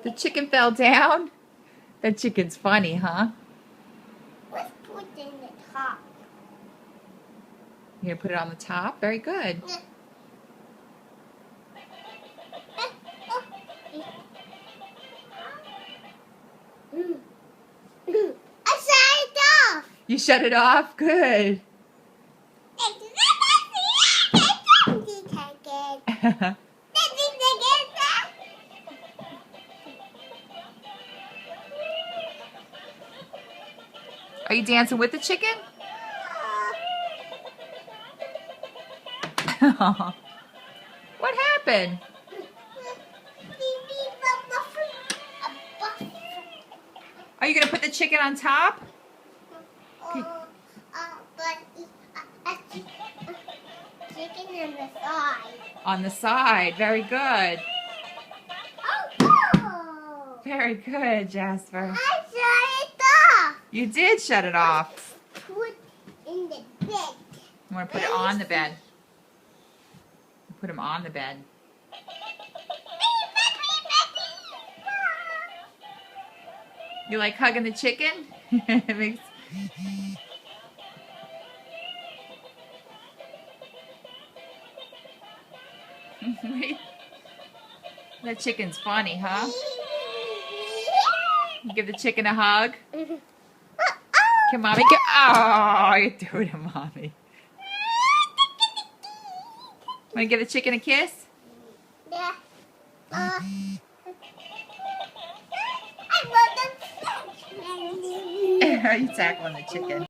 The chicken fell down? That chicken's funny, huh? Let's put it in the top. You're gonna put it on the top? Very good. I shut it off. You shut it off? Good. Are you dancing with the chicken? What happened? Are you going to put the chicken on top? Chicken on the side. On the side. Very good. Oh! Very good, Jasper. I shut it off. You did shut it off. Put in the bed. You want to put it on the bed. Put him on the bed. You like hugging the chicken? It makes... That chicken's funny, huh? You give the chicken a hug? Can mommy get... Oh, you threw it to mommy. Want to give the chicken a kiss? Yeah. I want the Are you tackling the chicken?